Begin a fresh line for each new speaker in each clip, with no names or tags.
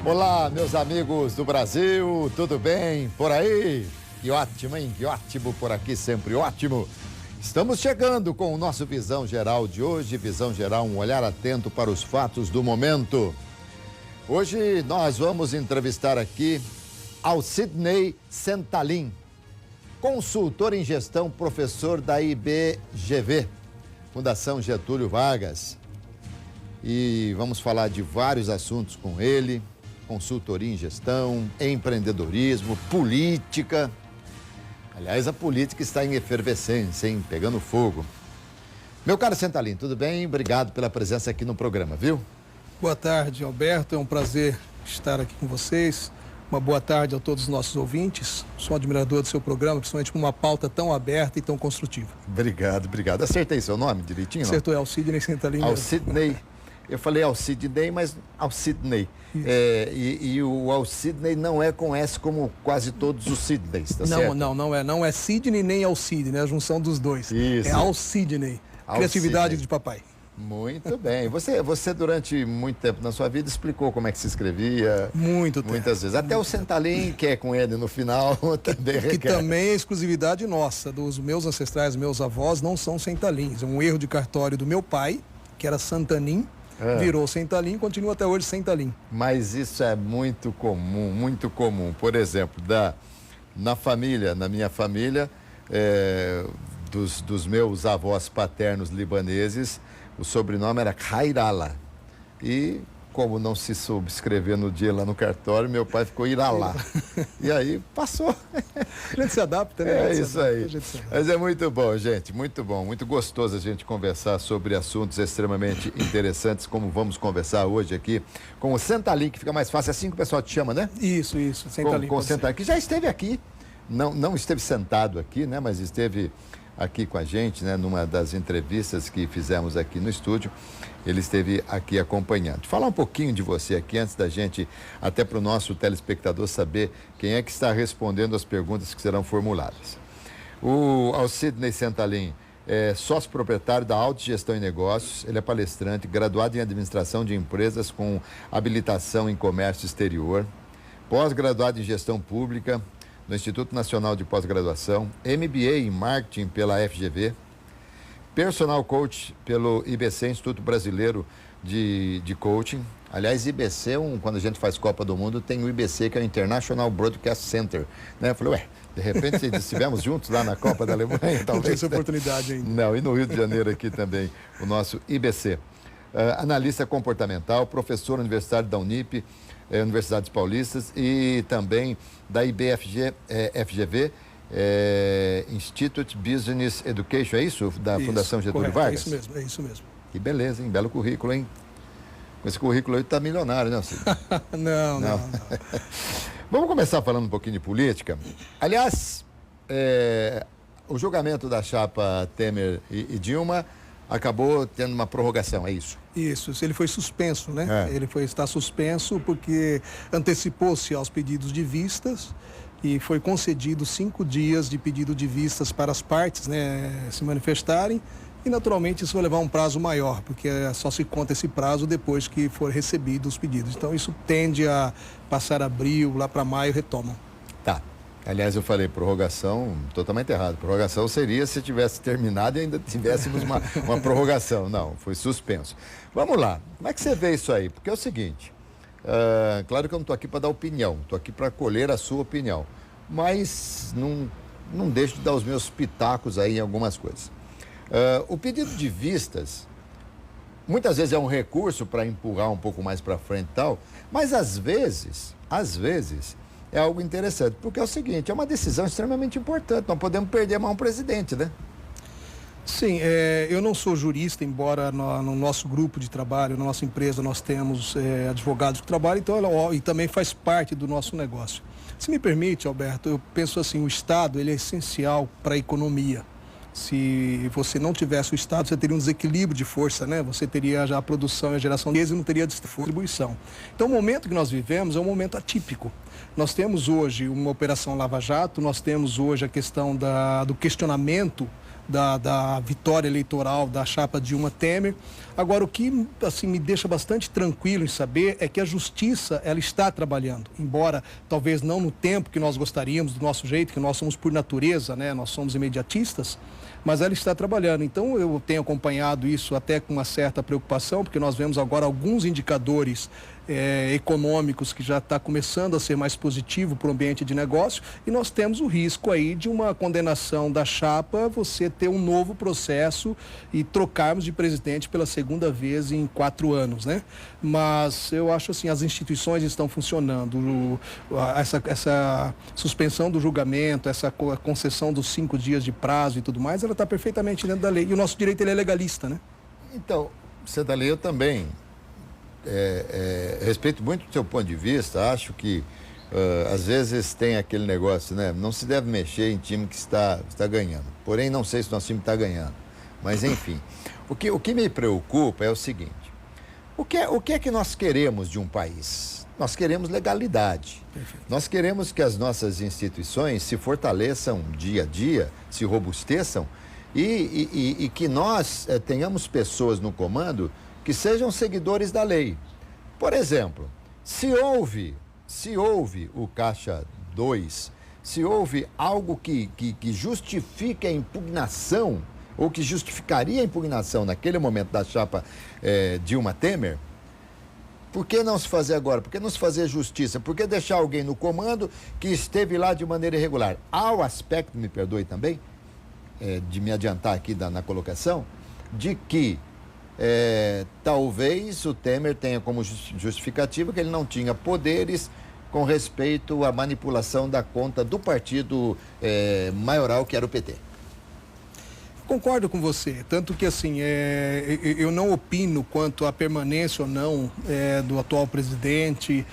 Olá, meus amigos do Brasil, tudo bem por aí? Que ótimo, hein? Que ótimo por aqui, sempre ótimo. Estamos chegando com o nosso Visão Geral de hoje. Visão Geral, um olhar atento para os fatos do momento. Hoje nós vamos entrevistar aqui Alcidney Sentalin, consultor em gestão, professor da IBGV, Fundação Getúlio Vargas. E vamos falar de vários assuntos com ele: consultoria em gestão, empreendedorismo, política. Aliás, a política está em efervescência, hein? Pegando fogo. Meu caro Sentalin, tudo bem? Obrigado pela presença aqui no programa, viu?
Boa tarde, Alberto. É um prazer estar aqui com vocês. Uma boa tarde a todos os nossos ouvintes. Sou um admirador do seu programa, principalmente com uma pauta tão aberta e tão construtiva.
Obrigado, obrigado. Acertei seu nome direitinho, não?
Acertou, é Alcidney Sentalin.
Alcidney. Eu falei Alcidney, mas Alcidney. E o Alcidney não é com S como quase todos os Sidneys, tá certo?
Não é Sidney nem Alcidney, é a junção dos dois.
Isso.
É Alcidney. Criatividade de papai.
Muito bem. Você durante muito tempo na sua vida explicou como é que se escrevia. Muitas vezes. Até o Sentalin, que é com ele no final, também requer.
Que também é exclusividade nossa, dos meus ancestrais, meus avós, não são Sentalins. É um erro de cartório do meu pai, que era Santanin. Virou Sentalin e continua até hoje Sentalin.
Mas isso é muito comum, muito comum. Por exemplo, na minha família, dos meus avós paternos libaneses, o sobrenome era Khairala. E como não se soube escrever no dia lá no cartório, meu pai ficou Iralá. E aí passou.
A gente se adapta, né?
É isso aí. Mas é muito bom, gente, muito bom. Muito gostoso a gente conversar sobre assuntos extremamente interessantes, como vamos conversar hoje aqui com o Sentalin, que fica mais fácil, assim que o pessoal te chama, né?
Isso, Sentalin.
Com o Sentalin, que já esteve aqui. Não esteve sentado aqui, né? Mas esteve aqui com a gente, né? Numa das entrevistas que fizemos aqui no estúdio. Ele esteve aqui acompanhando. Falar um pouquinho de você aqui, antes da gente, até para o nosso telespectador saber quem é que está respondendo as perguntas que serão formuladas. O Alcidney Sentalin é sócio proprietário da Autogestão e Negócios, ele é palestrante, graduado em administração de empresas com habilitação em comércio exterior, pós-graduado em gestão pública no Instituto Nacional de Pós-Graduação, MBA em marketing pela FGV, personal coach pelo IBC, Instituto Brasileiro de Coaching. Aliás, IBC, quando a gente faz Copa do Mundo, tem o IBC, que é o International Broadcast Center. Né? Eu falei, de repente estivemos juntos lá na Copa da Alemanha, talvez.
Não tive essa oportunidade ainda.
Não, e no Rio de Janeiro aqui também, o nosso IBC. Analista comportamental, professor universitário da Unip, Universidades Paulistas, e também da IBFG, FGV, Institute Business Education, é isso? Da Fundação Getúlio Vargas?
É isso mesmo.
Que beleza, hein? Belo currículo, hein? Com esse currículo aí tá milionário, né, Cid?
Não.
Vamos começar falando um pouquinho de política. Aliás, o julgamento da chapa Temer e Dilma acabou tendo uma prorrogação, é isso?
Isso, ele foi suspenso, né? Ele está suspenso porque antecipou-se aos pedidos de vistas e foi concedido 5 dias de pedido de vistas para as partes, né, se manifestarem, e naturalmente isso vai levar um prazo maior, porque só se conta esse prazo depois que for recebido os pedidos. Então isso tende a passar abril, lá para maio retomam.
Tá. Aliás, eu falei prorrogação totalmente errado. Prorrogação seria se tivesse terminado e ainda tivéssemos uma prorrogação. Não, foi suspenso. Vamos lá. Como é que você vê isso aí? Porque é o seguinte, claro que eu não estou aqui para dar opinião, estou aqui para colher a sua opinião. Mas não deixo de dar os meus pitacos aí em algumas coisas. O pedido de vistas, muitas vezes é um recurso para empurrar um pouco mais para frente e tal, mas às vezes, é algo interessante, porque é o seguinte, é uma decisão extremamente importante, não podemos perder mais um presidente, né?
Sim, eu não sou jurista, embora no nosso grupo de trabalho, na nossa empresa, nós temos advogados que trabalham, então e também faz parte do nosso negócio. Se me permite, Alberto, eu penso assim, o Estado ele é essencial para a economia. Se você não tivesse o Estado, você teria um desequilíbrio de força, né? Você teria já a produção e a geração de e não teria distribuição. Então, o momento que nós vivemos é um momento atípico. Nós temos hoje uma operação Lava Jato, nós temos hoje a questão do questionamento da vitória eleitoral da chapa Dilma Temer. Agora, o que assim, me deixa bastante tranquilo em saber é que a justiça ela está trabalhando, embora talvez não no tempo que nós gostaríamos, do nosso jeito, que nós somos por natureza, né? Nós somos imediatistas, mas ela está trabalhando. Então, eu tenho acompanhado isso até com uma certa preocupação, porque nós vemos agora alguns indicadores econômicos que já está começando a ser mais positivo para o ambiente de negócio, e nós temos o risco aí de uma condenação da chapa, você ter um novo processo e trocarmos de presidente pela segunda vez em 4 anos, né? Mas eu acho assim, as instituições estão funcionando, essa suspensão do julgamento, essa concessão dos 5 dias de prazo e tudo mais, ela está perfeitamente dentro da lei, e o nosso direito ele é legalista, né?
Então, você da lei, eu também respeito muito o seu ponto de vista, acho que às vezes tem aquele negócio, né? Não se deve mexer em time que está ganhando. Porém, não sei se o nosso time está ganhando. Mas, enfim, o que me preocupa é o seguinte: o que é que nós queremos de um país? Nós queremos legalidade. Perfeito. Nós queremos que as nossas instituições se fortaleçam dia a dia, se robusteçam e que nós tenhamos pessoas no comando que sejam seguidores da lei. Por exemplo, se houve o Caixa 2, se houve algo que justifique a impugnação, ou que justificaria a impugnação naquele momento da chapa Dilma Temer, por que não se fazer agora? Por que não se fazer justiça? Por que deixar alguém no comando que esteve lá de maneira irregular? Há o aspecto, me perdoe também, de me adiantar aqui na colocação, de que talvez o Temer tenha como justificativa que ele não tinha poderes com respeito à manipulação da conta do partido maioral, que era o PT.
Concordo com você, tanto que assim, eu não opino quanto à permanência ou não do atual presidente,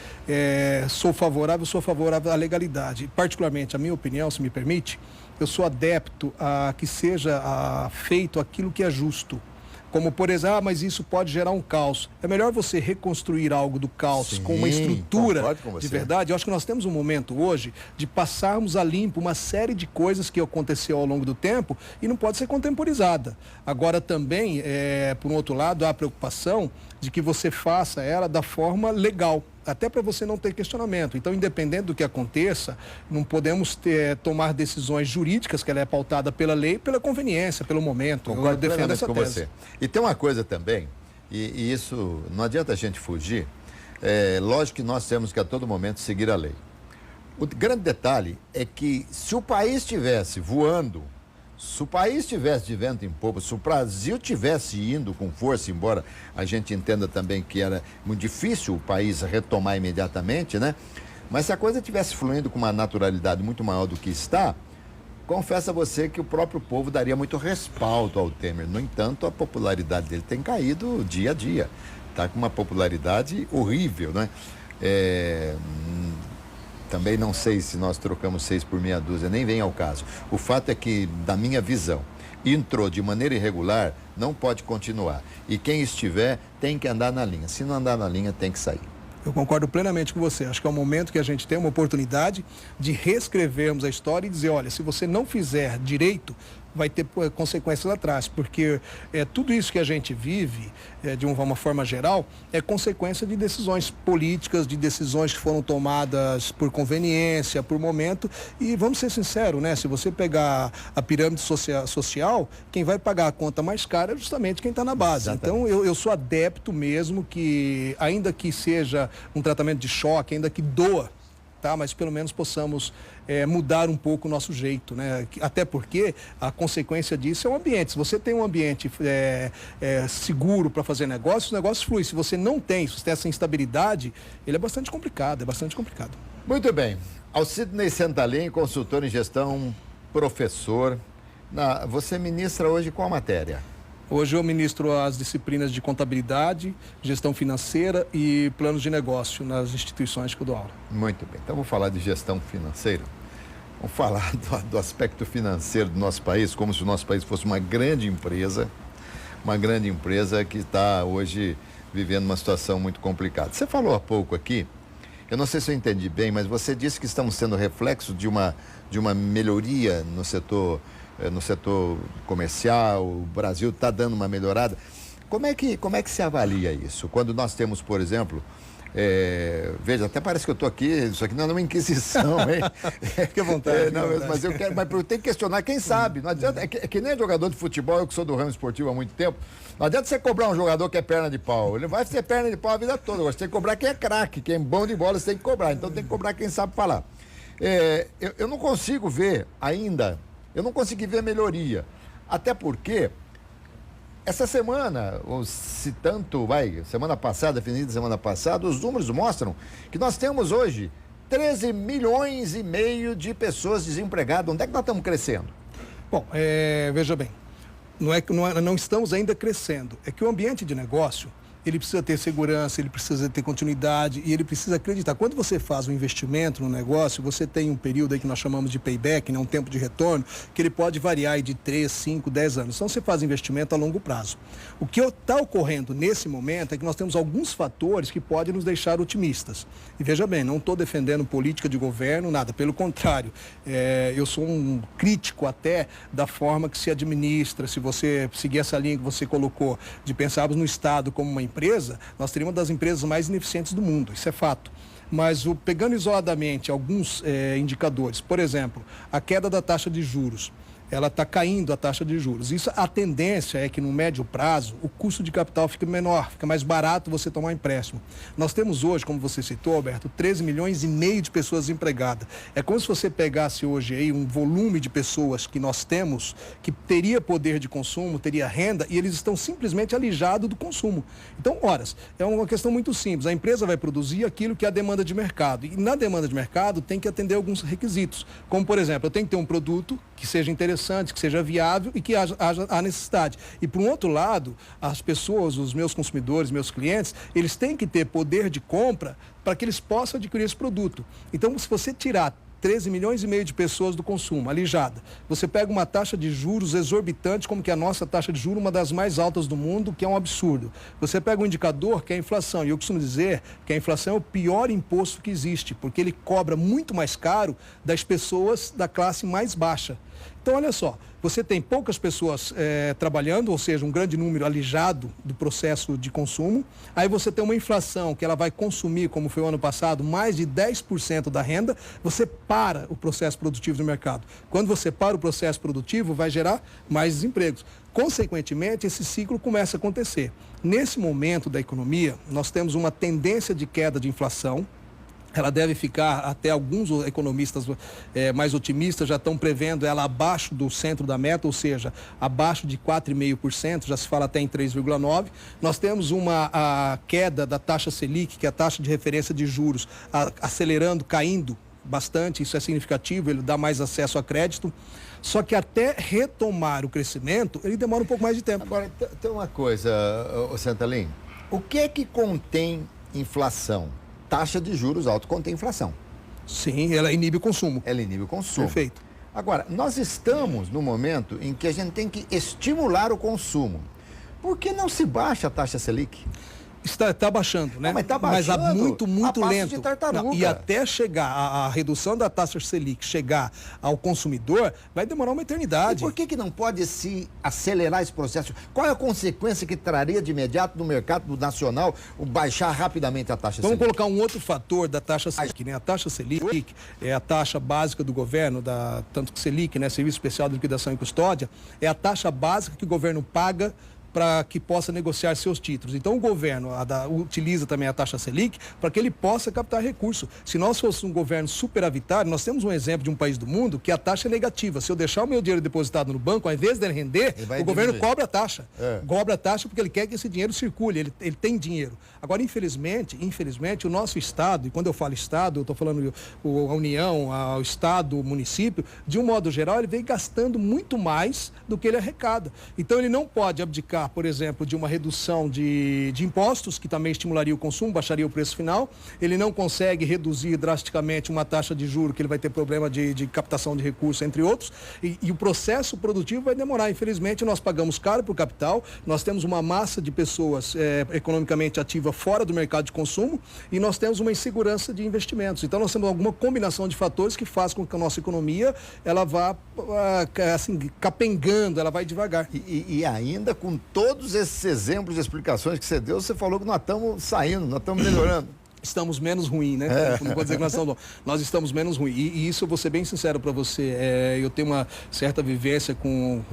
sou favorável à legalidade. Particularmente, a minha opinião, se me permite, eu sou adepto a que seja feito aquilo que é justo. Como, por exemplo, mas isso pode gerar um caos. É melhor você reconstruir algo do caos. Sim, com uma estrutura de verdade. Eu acho que nós temos um momento hoje de passarmos a limpo uma série de coisas que aconteceu ao longo do tempo e não pode ser contemporizada. Agora também, por um outro lado, há a preocupação de que você faça ela da forma legal, até para você não ter questionamento. Então, independente do que aconteça, não podemos tomar decisões jurídicas, que ela é pautada pela lei, pela conveniência, pelo momento.
Concordo defendo essa tese. Você. E tem uma coisa também, e isso não adianta a gente fugir, lógico que nós temos que a todo momento seguir a lei. O grande detalhe é que se o país estivesse voando, se o país estivesse de vento em popa, se o Brasil estivesse indo com força, embora a gente entenda também que era muito difícil o país retomar imediatamente, né? Mas se a coisa estivesse fluindo com uma naturalidade muito maior do que está, confesso a você que o próprio povo daria muito respaldo ao Temer. No entanto, a popularidade dele tem caído dia a dia. Está com uma popularidade horrível, né? Também não sei se nós trocamos 6 por meia dúzia, nem vem ao caso. O fato é que, da minha visão, entrou de maneira irregular, não pode continuar. E quem estiver tem que andar na linha. Se não andar na linha, tem que sair.
Eu concordo plenamente com você. Acho que é o momento que a gente tem uma oportunidade de reescrevermos a história e dizer, olha, se você não fizer direito, vai ter consequências lá atrás, porque tudo isso que a gente vive, de uma forma geral, é consequência de decisões políticas, de decisões que foram tomadas por conveniência, por momento, e vamos ser sinceros, né? Se você pegar a pirâmide social, quem vai pagar a conta mais cara é justamente quem está na base. Exatamente. Então, eu sou adepto mesmo que, ainda que seja um tratamento de choque, ainda que doa, tá? Mas pelo menos possamos mudar um pouco o nosso jeito, né? Até porque a consequência disso é o ambiente. Se você tem um ambiente seguro para fazer negócios, o negócio flui. Se você não tem, se você tem essa instabilidade, ele é bastante complicado,
Muito bem. Alcidney Sentalim, consultor em gestão, professor. Você ministra hoje qual matéria?
Hoje eu ministro as disciplinas de contabilidade, gestão financeira e planos de negócio nas instituições que eu dou aula.
Muito bem. Então, vamos falar de gestão financeira. Vamos falar do aspecto financeiro do nosso país, como se o nosso país fosse uma grande empresa que está hoje vivendo uma situação muito complicada. Você falou há pouco aqui, eu não sei se eu entendi bem, mas você disse que estamos sendo reflexo de uma melhoria no setor no setor comercial, o Brasil está dando uma melhorada. Como é que se avalia isso? Quando nós temos, por exemplo, veja, até parece que eu estou aqui, isso aqui não é uma inquisição, hein?
Fique à vontade.
Mas eu tenho que questionar quem sabe. Não adianta, é que nem jogador de futebol, eu que sou do ramo esportivo há muito tempo, não adianta você cobrar um jogador que é perna de pau. Ele vai ser perna de pau a vida toda. Você tem que cobrar quem é craque, quem é bom de bola, você tem que cobrar. Então tem que cobrar quem sabe falar. Eu não consigo ver ainda, eu não consegui ver melhoria. Até porque essa semana, semana passada, definida semana passada, os números mostram que nós temos hoje 13 milhões e meio de pessoas desempregadas. Onde é que nós estamos crescendo?
Bom, veja bem, não estamos ainda crescendo. É que o ambiente de negócio, ele precisa ter segurança, ele precisa ter continuidade e ele precisa acreditar. Quando você faz um investimento no negócio, você tem um período aí que nós chamamos de payback, né, um tempo de retorno, que ele pode variar aí de 3, 5, 10 anos. Então você faz investimento a longo prazo. O que está ocorrendo nesse momento é que nós temos alguns fatores que podem nos deixar otimistas. E veja bem, não estou defendendo política de governo, nada, pelo contrário. Eu sou um crítico até da forma que se administra. Se você seguir essa linha que você colocou, de pensarmos no Estado como uma empresa, nós teríamos uma das empresas mais ineficientes do mundo, isso é fato. Mas pegando isoladamente alguns indicadores, por exemplo, a queda da taxa de juros, ela está caindo a taxa de juros. A tendência é que no médio prazo o custo de capital fique menor, fica mais barato você tomar um empréstimo. Nós temos hoje, como você citou, Alberto, 13 milhões e meio de pessoas desempregadas. É como se você pegasse hoje aí um volume de pessoas que nós temos, que teria poder de consumo, teria renda, e eles estão simplesmente alijados do consumo. Então, é uma questão muito simples. A empresa vai produzir aquilo que é a demanda de mercado. E na demanda de mercado tem que atender alguns requisitos. Como, por exemplo, eu tenho que ter um produto que seja interessante, que seja viável e que haja a necessidade. E, por um outro lado, as pessoas, os meus consumidores, meus clientes, eles têm que ter poder de compra para que eles possam adquirir esse produto. Então, se você tirar 13 milhões e meio de pessoas do consumo, alijada. Você pega uma taxa de juros exorbitante, como que a nossa taxa de juros, uma das mais altas do mundo, que é um absurdo. Você pega um indicador que é a inflação, e eu costumo dizer que a inflação é o pior imposto que existe, porque ele cobra muito mais caro das pessoas da classe mais baixa. Então, olha só, você tem poucas pessoas trabalhando, ou seja, um grande número alijado do processo de consumo. Aí você tem uma inflação que ela vai consumir, como foi o ano passado, mais de 10% da renda. Você para o processo produtivo do mercado. Quando você para o processo produtivo, vai gerar mais desempregos. Consequentemente, esse ciclo começa a acontecer. Nesse momento da economia, nós temos uma tendência de queda de inflação. Ela deve ficar, até alguns economistas mais otimistas já estão prevendo ela abaixo do centro da meta, ou seja, abaixo de 4,5%, já se fala até em 3,9%. Nós temos a queda da taxa Selic, que é a taxa de referência de juros, acelerando, caindo bastante, isso é significativo, ele dá mais acesso a crédito. Só que até retomar o crescimento, ele demora um pouco mais de tempo.
Agora, tem uma coisa, Santalim, o que é que contém inflação? Taxa de juros alta contém inflação.
Sim, ela inibe o consumo.
Ela inibe o consumo.
Perfeito.
Agora, nós estamos no momento em que a gente tem que estimular o consumo. Por que não se baixa a taxa Selic?
Está baixando, né?
Não, mas está baixando.
Mas muito
a
lento.
De tartaruga.
Não, e até chegar a redução da taxa Selic, chegar ao consumidor, vai demorar uma eternidade.
E por que não pode se acelerar esse processo? Qual é a consequência que traria de imediato no mercado nacional baixar rapidamente a taxa Selic?
Vamos colocar um outro fator da taxa Selic, né? A taxa Selic é a taxa básica do governo, tanto que Selic, né? Serviço Especial de Liquidação e Custódia, é a taxa básica que o governo paga para que possa negociar seus títulos. Então, o governo utiliza também a taxa Selic para que ele possa captar recurso. Se nós fôssemos um governo superavitário, nós temos um exemplo de um país do mundo que a taxa é negativa. Se eu deixar o meu dinheiro depositado no banco, ao invés dele render, o governo cobra a taxa. Cobra a taxa porque ele quer que esse dinheiro circule, ele tem dinheiro. Agora, infelizmente, o nosso Estado, e quando eu falo Estado, eu estou falando a União, o Estado, o município, de um modo geral, ele vem gastando muito mais do que ele arrecada. Então, ele não pode abdicar falar, por exemplo, de uma redução de impostos, que também estimularia o consumo, baixaria o preço final. Ele não consegue reduzir drasticamente uma taxa de juros, que ele vai ter problema de captação de recursos, entre outros. E o processo produtivo vai demorar. Infelizmente, nós pagamos caro por capital, nós temos uma massa de pessoas economicamente ativa fora do mercado de consumo e nós temos uma insegurança de investimentos. Então, nós temos alguma combinação de fatores que faz com que a nossa economia ela vá assim, capengando, ela vai devagar.
E ainda com todos esses exemplos de explicações que você deu, você falou que nós estamos saindo, nós estamos melhorando.
Estamos menos ruim, né? Não vou dizer que nós estamos bom. Nós estamos menos ruim. E isso eu vou ser bem sincero para você. Eu tenho uma certa vivência com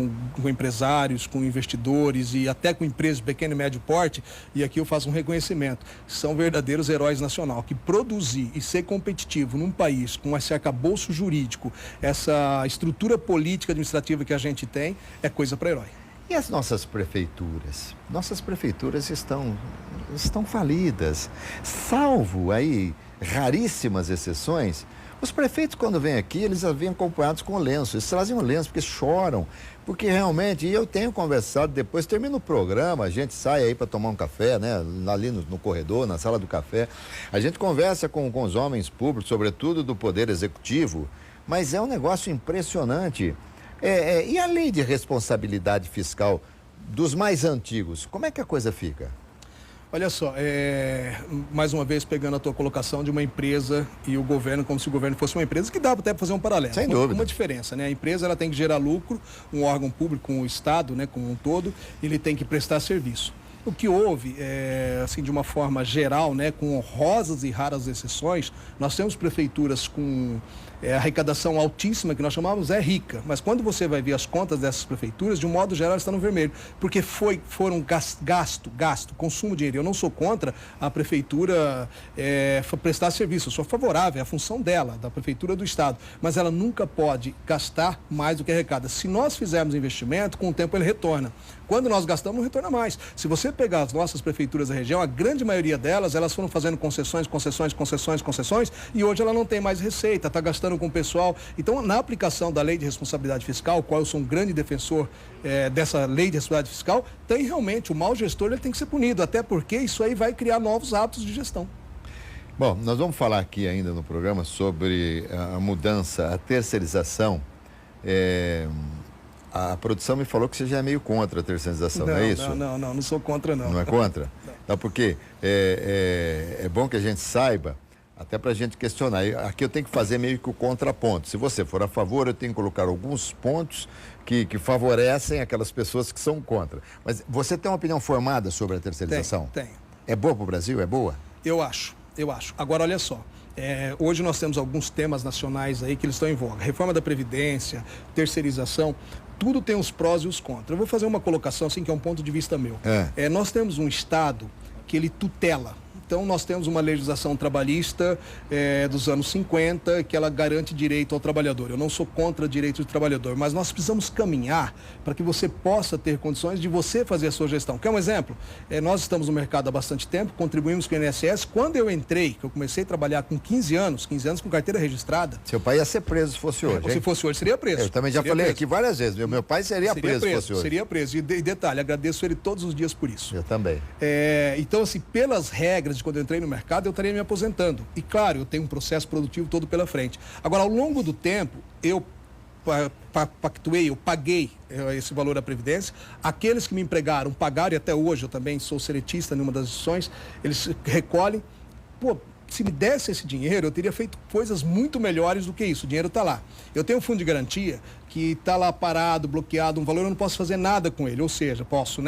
empresários, com investidores e até com empresas de pequeno e médio porte. E aqui eu faço um reconhecimento. São verdadeiros heróis nacional. Que produzir e ser competitivo num país com esse arcabouço jurídico, essa estrutura política administrativa que a gente tem, é coisa para herói.
E as nossas prefeituras? Nossas prefeituras estão falidas. Salvo aí raríssimas exceções, os prefeitos, quando vêm aqui, eles vêm acompanhados com lenço. Eles trazem um lenço porque choram. Porque realmente, e eu tenho conversado, depois termina o programa, a gente sai aí para tomar um café, né? Ali no corredor, na sala do café. A gente conversa com os homens públicos, sobretudo do Poder Executivo, mas é um negócio impressionante. E a lei de responsabilidade fiscal dos mais antigos, como é que a coisa fica?
Olha só, mais uma vez pegando a tua colocação de uma empresa e o governo, como se o governo fosse uma empresa, que dá até para fazer um paralelo.
Sem dúvida.
Uma diferença, né? A empresa ela tem que gerar lucro, um órgão público, um Estado, né, como um todo, ele tem que prestar serviço. O que houve, assim, de uma forma geral, né, com honrosas e raras exceções, nós temos prefeituras com arrecadação altíssima, que nós chamamos rica, mas quando você vai ver as contas dessas prefeituras, de um modo geral, está no vermelho, porque foram gasto, consumo de dinheiro. Eu não sou contra a prefeitura prestar serviço, eu sou favorável, é a função dela, da prefeitura do Estado, mas ela nunca pode gastar mais do que arrecada. Se nós fizermos investimento, com o tempo ele retorna. Quando nós gastamos, não retorna mais. Se você pegar as nossas prefeituras da região, a grande maioria delas, elas foram fazendo concessões, e hoje ela não tem mais receita, está gastando com o pessoal. Então, na aplicação da lei de responsabilidade fiscal, qual eu sou um grande defensor dessa lei de responsabilidade fiscal, tem realmente, o mau gestor ele tem que ser punido, até porque isso aí vai criar novos hábitos de gestão.
Bom, nós vamos falar aqui ainda no programa sobre a mudança, a terceirização. A produção me falou que você já é meio contra a terceirização, não é isso?
Não sou contra, não.
Não é contra?
Não.
Então, porque é bom que a gente saiba, até para a gente questionar. Aqui eu tenho que fazer meio que o contraponto. Se você for a favor, eu tenho que colocar alguns pontos que favorecem aquelas pessoas que são contra. Mas você tem uma opinião formada sobre a terceirização?
Tenho.
É boa para o Brasil? É boa?
Eu acho. Agora, olha só. Hoje nós temos alguns temas nacionais aí que eles estão em voga. Reforma da Previdência, terceirização, tudo tem os prós e os contras. Eu vou fazer uma colocação assim que é um ponto de vista meu. Nós temos um Estado que ele tutela. Então, nós temos uma legislação trabalhista dos anos 50 que ela garante direito ao trabalhador. Eu não sou contra direito do trabalhador, mas nós precisamos caminhar para que você possa ter condições de você fazer a sua gestão. Quer um exemplo? Nós estamos no mercado há bastante tempo, contribuímos com o INSS. Quando eu entrei, que eu comecei a trabalhar com 15 anos com carteira registrada.
Seu pai ia ser preso se fosse hoje,
Se fosse hoje, seria preso.
Eu também já falei aqui várias vezes. Meu pai seria preso se fosse hoje.
Seria preso. E detalhe, agradeço ele todos os dias por isso.
Eu também.
Então, assim, pelas regras quando eu entrei no mercado, eu estaria me aposentando. E claro, eu tenho um processo produtivo todo pela frente. Agora, ao longo do tempo, eu paguei esse valor da Previdência. Aqueles que me empregaram pagaram, e até hoje eu também sou seletista numa das instituições, eles recolhem. Se me desse esse dinheiro, eu teria feito coisas muito melhores do que isso. O dinheiro está lá. Eu tenho um fundo de garantia que está lá parado, bloqueado, um valor, eu não posso fazer nada com ele. Ou seja, posso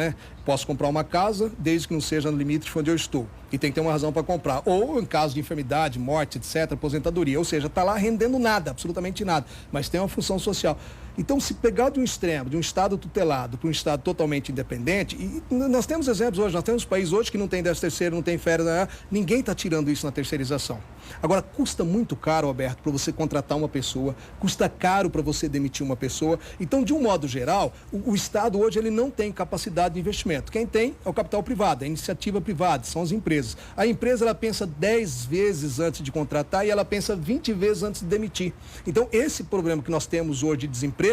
comprar uma casa, desde que não seja no limite de onde eu estou. E tem que ter uma razão para comprar. Ou em caso de enfermidade, morte, etc., aposentadoria. Ou seja, está lá rendendo nada, absolutamente nada. Mas tem uma função social. Então, se pegar de um extremo, de um Estado tutelado para um Estado totalmente independente, e nós temos exemplos hoje, nós temos países hoje que não tem 13º, não tem férias, ninguém está tirando isso na terceirização. Agora, custa muito caro, Alberto, para você contratar uma pessoa, custa caro para você demitir uma pessoa. Então, de um modo geral, o Estado hoje ele não tem capacidade de investimento. Quem tem é o capital privado, é a iniciativa privada, são as empresas. A empresa ela pensa 10 vezes antes de contratar e ela pensa 20 vezes antes de demitir. Então, esse problema que nós temos hoje de desemprego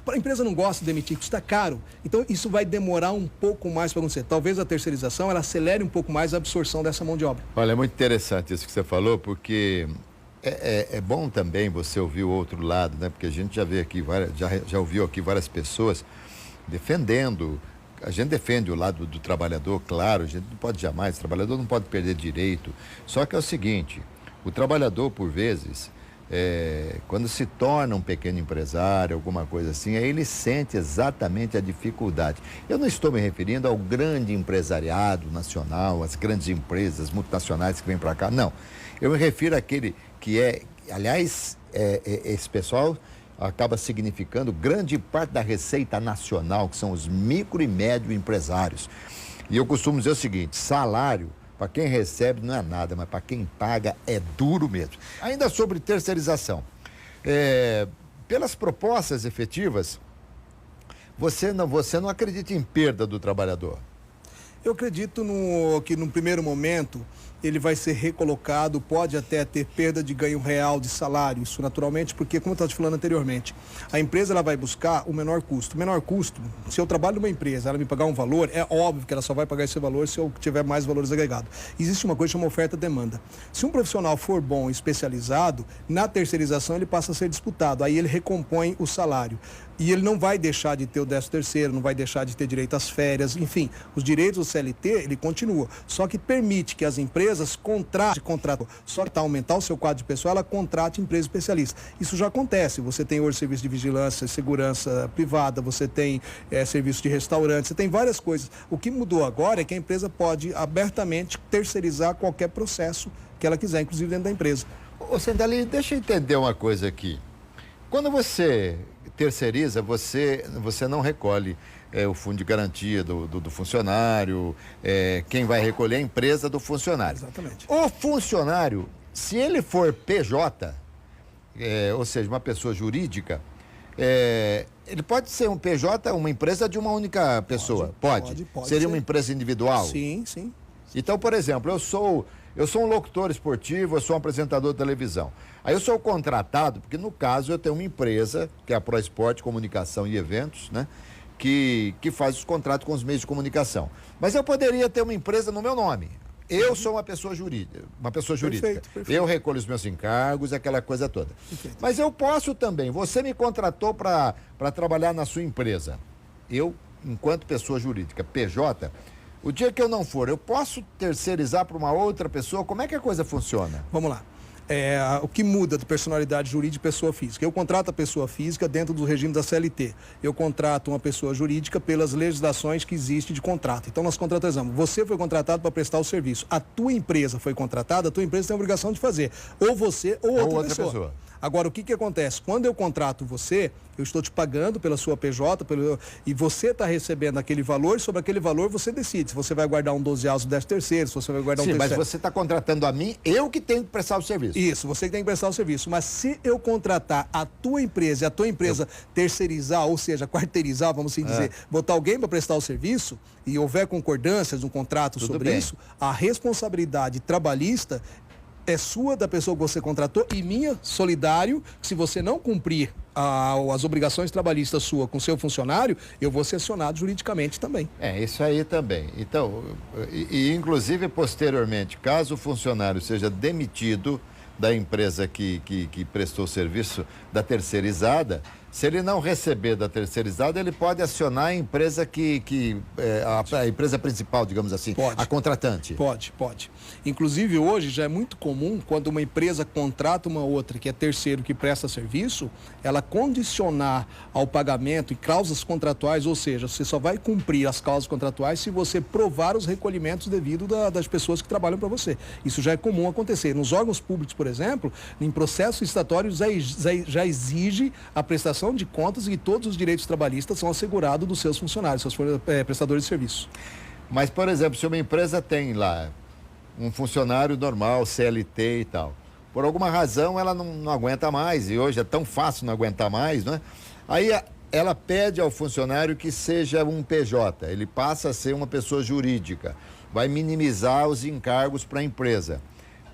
A empresa não gosta de demitir, custa caro. Então, isso vai demorar um pouco mais para acontecer. Talvez a terceirização, ela acelere um pouco mais a absorção dessa mão de obra.
Olha, é muito interessante isso que você falou, porque é bom também você ouvir o outro lado, né? Porque a gente já vê aqui, já ouviu aqui várias pessoas defendendo. A gente defende o lado do trabalhador, claro, a gente não pode jamais, o trabalhador não pode perder direito. Só que é o seguinte, o trabalhador, por vezes, quando se torna um pequeno empresário, alguma coisa assim, aí ele sente exatamente a dificuldade. Eu não estou me referindo ao grande empresariado nacional, às grandes empresas multinacionais que vêm para cá, não. Eu me refiro àquele que aliás, esse pessoal acaba significando grande parte da receita nacional, que são os micro e médio empresários. E eu costumo dizer o seguinte, salário, para quem recebe não é nada, mas para quem paga é duro mesmo. Ainda sobre terceirização, pelas propostas efetivas, você não acredita em perda do trabalhador?
Eu acredito que no primeiro momento ele vai ser recolocado, pode até ter perda de ganho real de salário, isso naturalmente, porque, como eu estava te falando anteriormente, a empresa ela vai buscar o menor custo. O menor custo, se eu trabalho numa empresa, ela me pagar um valor, é óbvio que ela só vai pagar esse valor se eu tiver mais valores agregados. Existe uma coisa chamada oferta-demanda. Se um profissional for bom e especializado, na terceirização ele passa a ser disputado, aí ele recompõe o salário. E ele não vai deixar de ter o 13º, não vai deixar de ter direito às férias, enfim, os direitos do CLT, ele continua. Só que permite que as empresas contratem, só que aumentar o seu quadro de pessoal, ela contrate empresa especialista. Isso já acontece, você tem hoje serviço de vigilância, segurança privada, você tem serviço de restaurante, você tem várias coisas. O que mudou agora é que a empresa pode abertamente terceirizar qualquer processo que ela quiser, inclusive dentro da empresa.
Ô, Sendali, deixa eu entender uma coisa aqui. Quando você terceiriza, você não recolhe o fundo de garantia do funcionário, quem vai recolher é a empresa do funcionário.
Exatamente.
O funcionário, se ele for PJ, ou seja, uma pessoa jurídica, ele pode ser um PJ, uma empresa de uma única pessoa? Pode Seria uma empresa individual?
Sim, sim.
Então, por exemplo, eu sou um locutor esportivo, eu sou um apresentador de televisão. Aí eu sou contratado, porque no caso eu tenho uma empresa, que é a ProEsporte Comunicação e Eventos, né? Que faz os contratos com os meios de comunicação. Mas eu poderia ter uma empresa no meu nome. Eu sou uma pessoa jurídica.
Perfeito.
Eu recolho os meus encargos, aquela coisa toda.
Perfeito.
Mas eu posso também. Você me contratou para trabalhar na sua empresa. Eu, enquanto pessoa jurídica, PJ, o dia que eu não for, eu posso terceirizar para uma outra pessoa? Como é que a coisa funciona?
Vamos lá. O que muda de personalidade jurídica e pessoa física? Eu contrato a pessoa física dentro do regime da CLT. Eu contrato uma pessoa jurídica pelas legislações que existem de contrato. Então, nós contratamos. Você foi contratado para prestar o serviço. A tua empresa foi contratada, a tua empresa tem a obrigação de fazer. Ou você ou outra pessoa. Agora, o que acontece? Quando eu contrato você, eu estou te pagando pela sua PJ, e você está recebendo aquele valor, sobre aquele valor você decide se você vai guardar um 12º, 13º, se você vai guardar um terceiro.
Mas você está contratando a mim, eu que tenho que prestar o serviço.
Isso, você que tem que prestar o serviço. Mas se eu contratar a tua empresa e a tua empresa terceirizar, ou seja, quarteirizar, vamos assim dizer, botar alguém para prestar o serviço e houver concordâncias no contrato sobre isso, a responsabilidade trabalhista é sua, da pessoa que você contratou, e minha, solidário, se você não cumprir as obrigações trabalhistas sua com seu funcionário, eu vou ser acionado juridicamente também.
Isso aí também. Então, inclusive posteriormente, caso o funcionário seja demitido da empresa que prestou o serviço da terceirizada, se ele não receber da terceirizada, ele pode acionar a empresa a empresa principal, digamos assim,
pode.
A contratante.
Pode. Inclusive, hoje já é muito comum, quando uma empresa contrata uma outra, que é terceiro, que presta serviço, ela condicionar ao pagamento em cláusulas contratuais, ou seja, você só vai cumprir as cláusulas contratuais se você provar os recolhimentos devidos das pessoas que trabalham para você. Isso já é comum acontecer. Nos órgãos públicos, por exemplo, em processo licitatório já exige a prestação de contas e todos os direitos trabalhistas são assegurados dos seus funcionários, seus prestadores de serviço.
Mas, por exemplo, se uma empresa tem lá um funcionário normal, CLT e tal, por alguma razão ela não aguenta mais, e hoje é tão fácil não aguentar mais, não é? Aí ela pede ao funcionário que seja um PJ, ele passa a ser uma pessoa jurídica, vai minimizar os encargos para a empresa.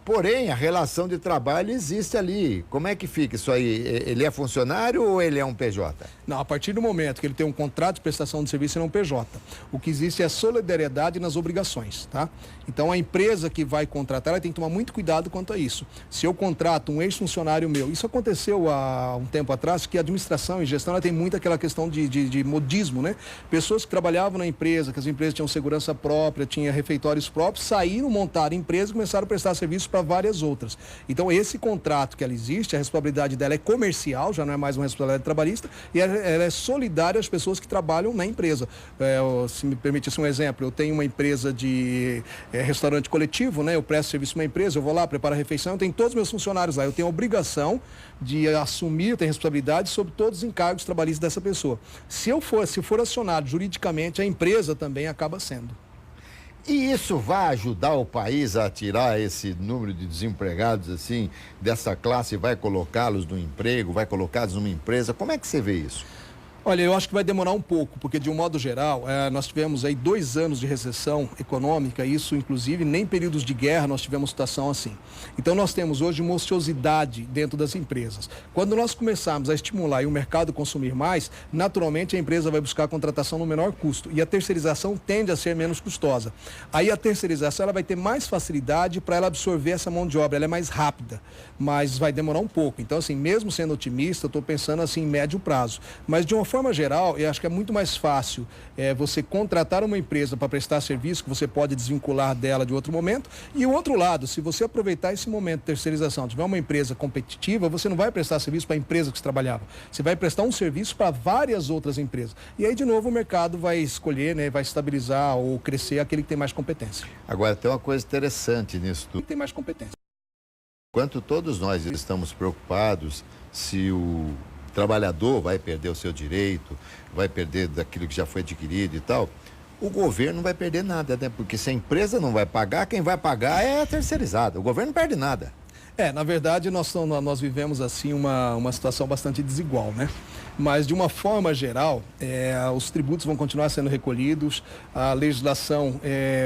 Porém, a relação de trabalho existe ali. Como é que fica isso aí? Ele é funcionário ou ele é um PJ?
Não, a partir do momento que ele tem um contrato de prestação de serviço, ele é um PJ. O que existe é solidariedade nas obrigações, tá? Então, a empresa que vai contratar, ela tem que tomar muito cuidado quanto a isso. Se eu contrato um ex-funcionário meu, isso aconteceu há um tempo atrás, que a administração e gestão, ela tem muito aquela questão de modismo, né? Pessoas que trabalhavam na empresa, que as empresas tinham segurança própria, tinham refeitórios próprios, saíram, montaram empresa e começaram a prestar serviço para várias outras. Então, esse contrato que ela existe, a responsabilidade dela é comercial, já não é mais uma responsabilidade trabalhista, e ela é solidária às pessoas que trabalham na empresa. Se me permitisse um exemplo, eu tenho uma empresa de restaurante coletivo, né? Eu presto serviço para uma empresa, eu vou lá, preparo a refeição, eu tenho todos os meus funcionários lá, eu tenho a obrigação de assumir, eu tenho responsabilidade sobre todos os encargos trabalhistas dessa pessoa. Se for acionado juridicamente, a empresa também acaba sendo.
E isso vai ajudar o país a tirar esse número de desempregados, assim, dessa classe, vai colocá-los no emprego, vai colocá-los numa empresa? Como é que você vê isso?
Olha, eu acho que vai demorar um pouco, porque de um modo geral, nós tivemos aí 2 anos de recessão econômica, isso inclusive nem períodos de guerra nós tivemos situação assim. Então nós temos hoje uma ociosidade dentro das empresas. Quando nós começarmos a estimular e o mercado consumir mais, naturalmente a empresa vai buscar a contratação no menor custo e a terceirização tende a ser menos custosa. Aí a terceirização ela vai ter mais facilidade para ela absorver essa mão de obra, ela é mais rápida, mas vai demorar um pouco. Então assim, mesmo sendo otimista, eu estou pensando assim em médio prazo, mas de uma forma geral, eu acho que é muito mais fácil você contratar uma empresa para prestar serviço, que você pode desvincular dela de outro momento, e o outro lado, se você aproveitar esse momento de terceirização, tiver uma empresa competitiva, você não vai prestar serviço para a empresa que você trabalhava, você vai prestar um serviço para várias outras empresas. E aí, de novo, o mercado vai escolher, né, vai estabilizar ou crescer aquele que tem mais competência.
Agora, tem uma coisa interessante nisso tudo.
Tem mais competência.
Enquanto todos nós estamos preocupados se o trabalhador vai perder o seu direito, vai perder daquilo que já foi adquirido e tal, o governo não vai perder nada, né? Porque se a empresa não vai pagar, quem vai pagar é a terceirizada. O governo não perde nada.
Na verdade, nós vivemos assim uma situação bastante desigual, né? Mas, de uma forma geral, os tributos vão continuar sendo recolhidos, a legislação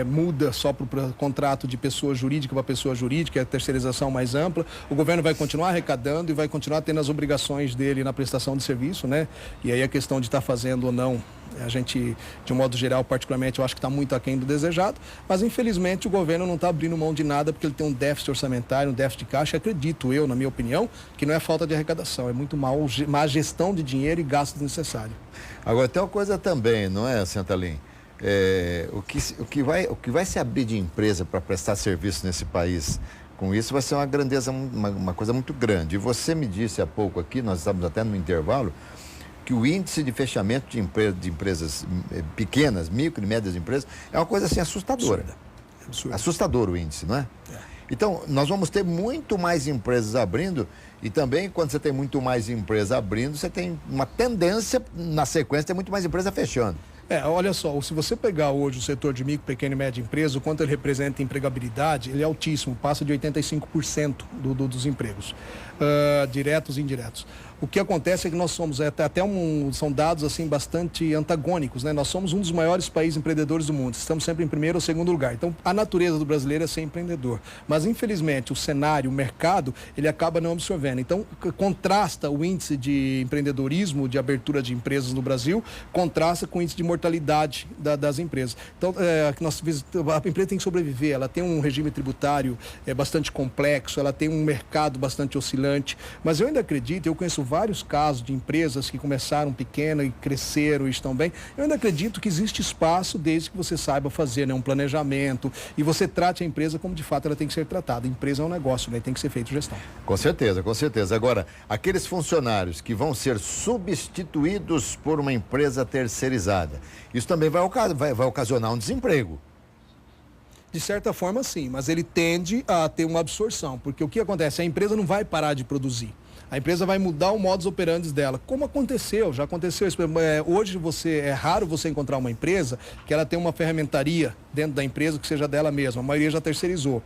muda só para o contrato de pessoa jurídica para pessoa jurídica, é a terceirização mais ampla, o governo vai continuar arrecadando e vai continuar tendo as obrigações dele na prestação de serviço, né? E aí a questão de estar fazendo ou não, a gente, de um modo geral, particularmente, eu acho que está muito aquém do desejado, mas infelizmente o governo não está abrindo mão de nada porque ele tem um déficit orçamentário, um déficit de caixa, acredito eu, na minha opinião, que não é falta de arrecadação, é muito má gestão de dinheiro e gasto desnecessário.
Agora, tem uma coisa também, não é, Santalim? O que vai se abrir de empresa para prestar serviço nesse país, com isso vai ser uma grandeza, uma coisa muito grande. E você me disse há pouco aqui, nós estamos até no intervalo, que o índice de fechamento de empresas pequenas, micro e médias empresas, é uma coisa assim assustadora. Absurdo. Assustador o índice, não é? Então, nós vamos ter muito mais empresas abrindo e também, quando você tem muito mais empresas abrindo, você tem uma tendência, na sequência, ter muito mais empresas fechando.
Olha só, se você pegar hoje o setor de micro, pequena e média empresa, o quanto ele representa em empregabilidade, ele é altíssimo, passa de 85% dos empregos, diretos e indiretos. O que acontece é que nós somos, são dados assim bastante antagônicos, né? Nós somos um dos maiores países empreendedores do mundo, estamos sempre em primeiro ou segundo lugar. Então, a natureza do brasileiro é ser empreendedor. Mas, infelizmente, o cenário, o mercado, ele acaba não absorvendo. Então, contrasta o índice de empreendedorismo, de abertura de empresas no Brasil, contrasta com o índice de mortalidade das empresas. Então, a empresa tem que sobreviver, ela tem um regime tributário bastante complexo, ela tem um mercado bastante oscilante, mas eu ainda acredito, eu conheço vários casos de empresas que começaram pequena e cresceram e estão bem. Eu ainda acredito que existe espaço desde que você saiba fazer, né, um planejamento e você trate a empresa como de fato ela tem que ser tratada. A empresa é um negócio, né, tem que ser feito gestão. Com certeza,
com certeza. Agora, aqueles funcionários que vão ser substituídos por uma empresa terceirizada, isso também vai ocasionar um desemprego.
De certa forma, sim, mas ele tende a ter uma absorção, porque o que acontece? A empresa não vai parar de produzir. A empresa vai mudar o modus operandi dela, como já aconteceu isso. Hoje é raro você encontrar uma empresa que ela tem uma ferramentaria dentro da empresa que seja dela mesma. A maioria já terceirizou.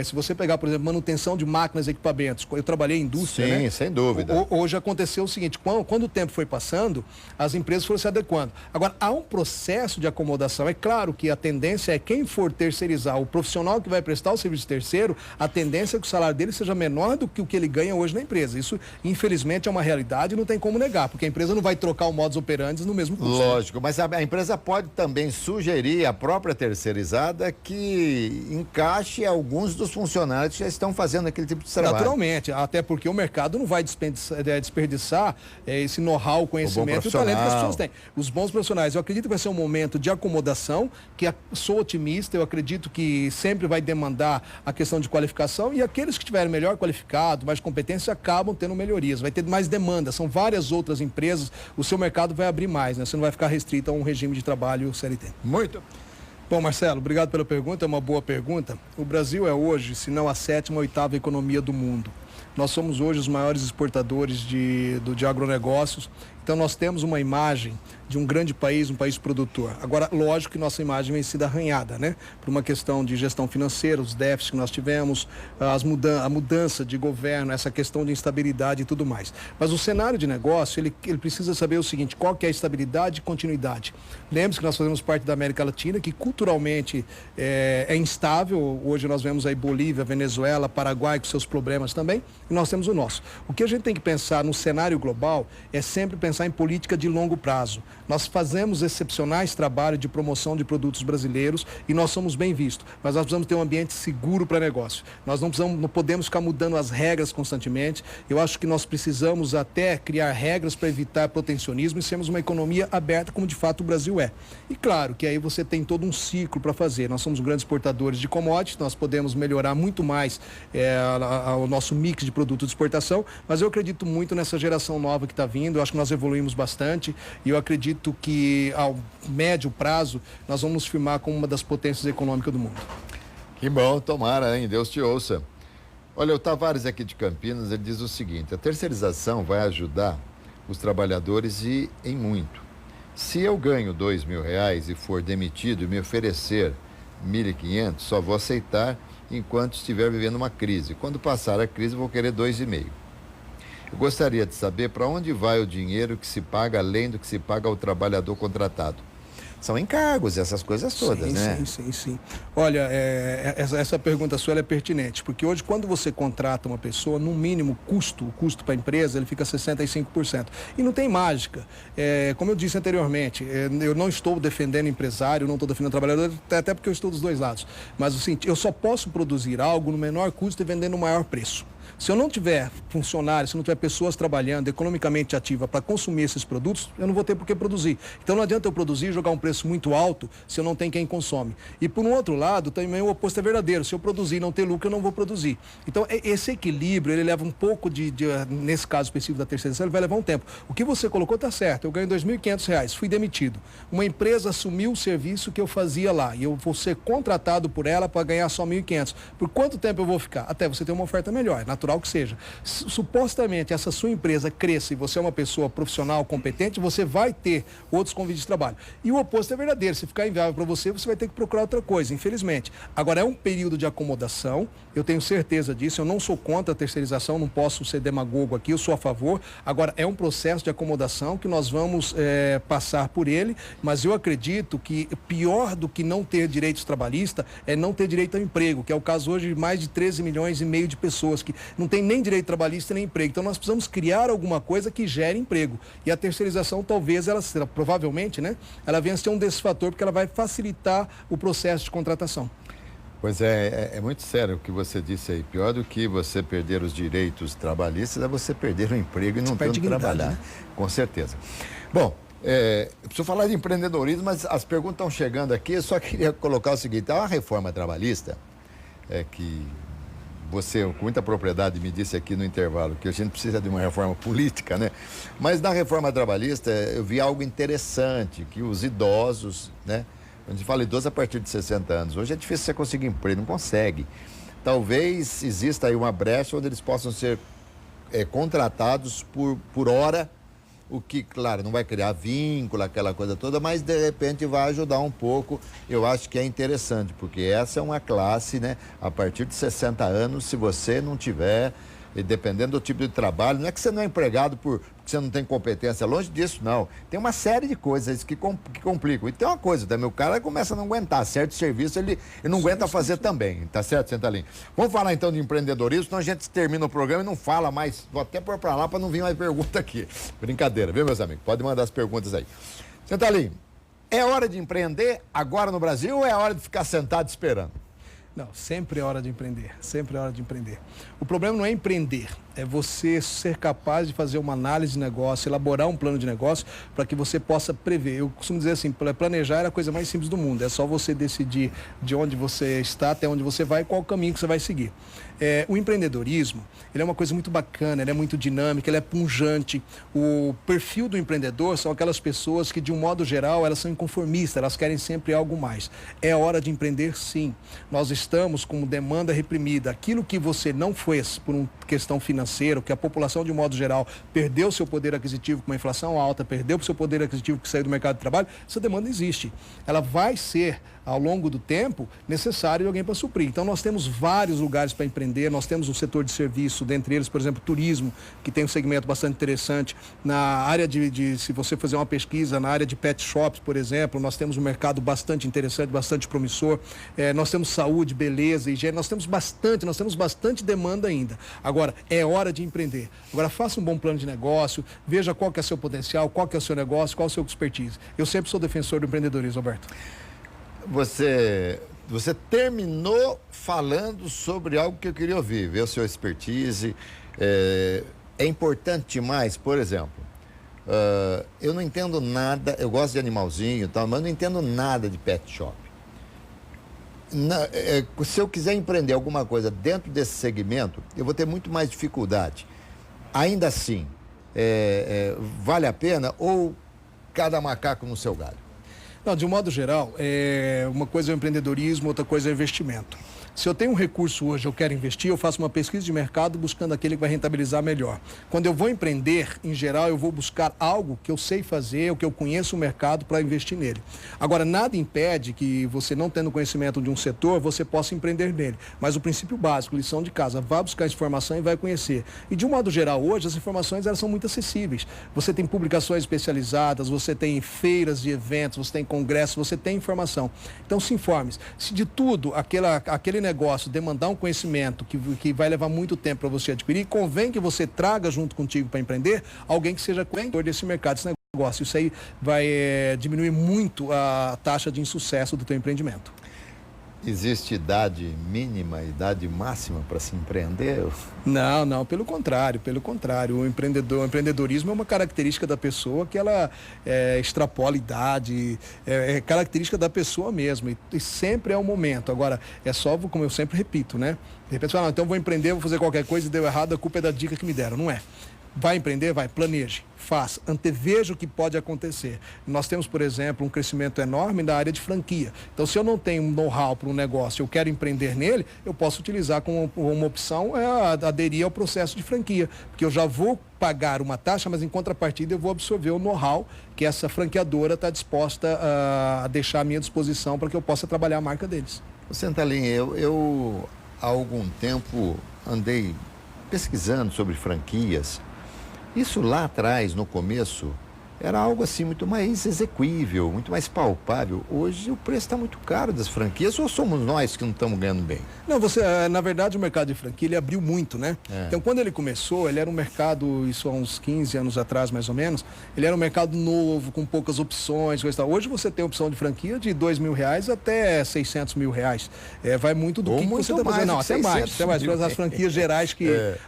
Se você pegar, por exemplo, manutenção de máquinas e equipamentos, eu trabalhei em indústria,
sim,
né?
Sem dúvida.
Hoje aconteceu o seguinte, quando o tempo foi passando, as empresas foram se adequando. Agora, há um processo de acomodação. É claro que a tendência é quem for terceirizar, o profissional que vai prestar o serviço terceiro, a tendência é que o salário dele seja menor do que o que ele ganha hoje na empresa. Isso, infelizmente, é uma realidade e não tem como negar, porque a empresa não vai trocar o modus operandi no mesmo custo.
Lógico, mas a empresa pode também sugerir à própria terceirizada que encaixe alguns dos funcionários que já estão fazendo aquele tipo de trabalho.
Naturalmente, até porque o mercado não vai desperdiçar esse know-how, o conhecimento e o talento que as pessoas têm. Os bons profissionais, eu acredito que vai ser um momento de acomodação, que sou otimista, eu acredito que sempre vai demandar a questão de qualificação e aqueles que estiverem melhor qualificados, mais competência, acabam tendo melhorias, vai ter mais demanda, são várias outras empresas, o seu mercado vai abrir mais, né? Você não vai ficar restrito a um regime de trabalho CLT.
Muito.
Bom, Marcelo, obrigado pela pergunta, é uma boa pergunta. O Brasil é hoje, se não a 7ª ou 8ª economia do mundo. Nós somos hoje os maiores exportadores de agronegócios, então nós temos uma imagem de um grande país, um país produtor. Agora, lógico que nossa imagem vem sido arranhada, né? Por uma questão de gestão financeira, os déficits que nós tivemos, a mudança de governo, essa questão de instabilidade e tudo mais. Mas o cenário de negócio, ele precisa saber o seguinte, qual que é a estabilidade e continuidade. Lembre-se que nós fazemos parte da América Latina, que culturalmente é instável. Hoje nós vemos aí Bolívia, Venezuela, Paraguai com seus problemas também, e nós temos o nosso. O que a gente tem que pensar no cenário global é sempre pensar em política de longo prazo. Nós fazemos excepcionais trabalhos de promoção de produtos brasileiros e nós somos bem vistos, mas nós precisamos ter um ambiente seguro para negócio. Nós não podemos ficar mudando as regras constantemente. Eu acho que nós precisamos até criar regras para evitar protecionismo e sermos uma economia aberta como de fato o Brasil é. E claro que aí você tem todo um ciclo para fazer. Nós somos grandes exportadores de commodities, nós podemos melhorar muito mais o nosso mix de produtos de exportação, mas eu acredito muito nessa geração nova que está vindo. Eu acho que nós evoluímos bastante e eu acredito que ao médio prazo nós vamos nos firmar como uma das potências econômicas do mundo.
Que bom, tomara, hein? Deus te ouça. Olha, o Tavares aqui de Campinas, ele diz o seguinte, a terceirização vai ajudar os trabalhadores e em muito. Se eu ganho R$2.000 e for demitido e me oferecer 1.500, só vou aceitar enquanto estiver vivendo uma crise. Quando passar a crise, vou querer 2,5. Eu gostaria de saber para onde vai o dinheiro que se paga além do que se paga ao trabalhador contratado. São encargos, essas coisas todas, né?
Sim. Olha, essa pergunta sua é pertinente, porque hoje quando você contrata uma pessoa, no mínimo o custo para a empresa, ele fica 65%. E não tem mágica. Como eu disse anteriormente, eu não estou defendendo empresário, não estou defendendo trabalhador, até porque eu estou dos dois lados. Mas assim, eu só posso produzir algo no menor custo e vender no maior preço. Se eu não tiver funcionários, se não tiver pessoas trabalhando economicamente ativa para consumir esses produtos, eu não vou ter por que produzir. Então não adianta eu produzir e jogar um preço muito alto se eu não tenho quem consome. E por um outro lado, também o oposto é verdadeiro. Se eu produzir e não ter lucro, eu não vou produzir. Então esse equilíbrio, ele leva um pouco nesse caso específico da terceirização, ele vai levar um tempo. O que você colocou está certo. Eu ganho R$2.500, fui demitido. Uma empresa assumiu o serviço que eu fazia lá e eu vou ser contratado por ela para ganhar só R$1.500. Por quanto tempo eu vou ficar? Até você ter uma oferta melhor, natural que seja. Supostamente essa sua empresa cresça e você é uma pessoa profissional, competente, você vai ter outros convites de trabalho. E o oposto é verdadeiro. Se ficar inviável para você, você vai ter que procurar outra coisa, infelizmente. Agora, é um período de acomodação, eu tenho certeza disso, eu não sou contra a terceirização, não posso ser demagogo aqui, eu sou a favor. Agora, é um processo de acomodação que nós vamos passar por ele, mas eu acredito que pior do que não ter direitos trabalhistas é não ter direito ao emprego, que é o caso hoje de mais de 13,5 milhões de pessoas que não tem nem direito trabalhista nem emprego. Então nós precisamos criar alguma coisa que gere emprego. E a terceirização talvez ela será, provavelmente, né? Ela venha a ser um desses fatores porque ela vai facilitar o processo de contratação.
Pois é muito sério o que você disse aí. Pior do que você perder os direitos trabalhistas é você perder o emprego e não ter onde trabalhar. Né? Com certeza. Bom, eu preciso falar de empreendedorismo, mas as perguntas estão chegando aqui. Eu só queria colocar o seguinte, há uma reforma trabalhista que você, com muita propriedade, me disse aqui no intervalo que a gente precisa de uma reforma política, né? Mas na reforma trabalhista eu vi algo interessante, que os idosos, né? A gente fala idoso a partir de 60 anos. Hoje é difícil você conseguir emprego, não consegue. Talvez exista aí uma brecha onde eles possam ser contratados por hora o que, claro, não vai criar vínculo, aquela coisa toda, mas de repente vai ajudar um pouco. Eu acho que é interessante, porque essa é uma classe, né? A partir de 60 anos, se você não tiver, e dependendo do tipo de trabalho, não é que você não é empregado porque você não tem competência, longe disso, não. Tem uma série de coisas que complicam. E tem uma coisa também, o cara começa a não aguentar, certo serviço ele não aguenta fazer também, tá certo, Sentalim? Vamos falar então de empreendedorismo, senão a gente termina o programa e não fala mais, vou até pôr pra lá pra não vir mais pergunta aqui. Brincadeira, viu, meus amigos? Pode mandar as perguntas aí. Sentalim, é hora de empreender agora no Brasil ou é hora de ficar sentado esperando?
Não, sempre é hora de empreender, sempre é hora de empreender. O problema não é empreender, é você ser capaz de fazer uma análise de negócio, elaborar um plano de negócio para que você possa prever. Eu costumo dizer assim, planejar é a coisa mais simples do mundo, é só você decidir de onde você está até onde você vai e qual o caminho que você vai seguir. O empreendedorismo, ele é uma coisa muito bacana, ele é muito dinâmico, ele é pungente. O perfil do empreendedor são aquelas pessoas que, de um modo geral, elas são inconformistas, elas querem sempre algo mais. É hora de empreender, sim. Nós estamos com demanda reprimida. Aquilo que você não fez por uma questão financeira, que a população, de um modo geral, perdeu seu poder aquisitivo com uma inflação alta, perdeu o seu poder aquisitivo que saiu do mercado de trabalho, essa demanda existe. Ela vai ser, ao longo do tempo, necessário de alguém para suprir. Então, nós temos vários lugares para empreender, nós temos o setor de serviço, dentre eles, por exemplo, turismo, que tem um segmento bastante interessante. Na área se você fazer uma pesquisa, na área de pet shops, por exemplo, nós temos um mercado bastante interessante, bastante promissor. Nós temos saúde, beleza, higiene, nós temos bastante demanda ainda. Agora, é hora de empreender. Agora, faça um bom plano de negócio, veja qual que é o seu potencial, qual que é o seu negócio, qual é o seu expertise. Eu sempre sou defensor do empreendedorismo, Roberto.
Você terminou falando sobre algo que eu queria ouvir, ver o seu expertise. É importante demais, por exemplo, eu não entendo nada, eu gosto de animalzinho e tal, mas não entendo nada de pet shop. Se eu quiser empreender alguma coisa dentro desse segmento, eu vou ter muito mais dificuldade. Ainda assim, vale a pena ou cada macaco no seu galho?
Não, de um modo geral, uma coisa é o empreendedorismo, outra coisa é o investimento. Se eu tenho um recurso hoje, eu quero investir, eu faço uma pesquisa de mercado buscando aquele que vai rentabilizar melhor. Quando eu vou empreender, em geral, eu vou buscar algo que eu sei fazer, o que eu conheço o mercado para investir nele. Agora, nada impede que você, não tendo conhecimento de um setor, você possa empreender nele. Mas o princípio básico, lição de casa, vá buscar informação e vai conhecer. E de um modo geral, hoje, as informações elas são muito acessíveis. Você tem publicações especializadas, você tem feiras de eventos, você tem congressos, você tem informação. Então, se informe. Se de tudo, aquele negócio demandar um conhecimento que vai levar muito tempo para você adquirir, convém que você traga junto contigo para empreender alguém que seja conhecedor desse mercado, desse negócio. Isso aí vai diminuir muito a taxa de insucesso do teu empreendimento.
Existe idade mínima, idade máxima para se empreender?
Não, pelo contrário. O empreendedorismo é uma característica da pessoa que ela extrapola idade, é característica da pessoa mesmo, e sempre é o momento. Agora, é só, como eu sempre repito, né? De repente você fala, então vou empreender, vou fazer qualquer coisa e deu errado, a culpa é da dica que me deram. Não é. Vai empreender? Vai, planeje, faça, anteveja o que pode acontecer. Nós temos, por exemplo, um crescimento enorme na área de franquia. Então, se eu não tenho um know-how para um negócio, eu quero empreender nele, eu posso utilizar como uma opção aderir ao processo de franquia, porque eu já vou pagar uma taxa, mas em contrapartida eu vou absorver o know-how que essa franqueadora está disposta a deixar à minha disposição para que eu possa trabalhar a marca deles.
Sentalim, eu há algum tempo andei pesquisando sobre franquias. Isso lá atrás, no começo, era algo assim muito mais exequível, muito mais palpável. Hoje o preço está muito caro das franquias, ou somos nós que não estamos ganhando bem?
Não, na verdade o mercado de franquia ele abriu muito, né? Então quando ele começou, ele era um mercado, isso há uns 15 anos atrás mais ou menos, ele era um mercado novo, com poucas opções, coisa tal. Hoje você tem opção de franquia de R$2.000 até R$600.000. Vai muito do que você está fazendo. Não, até mais. As franquias gerais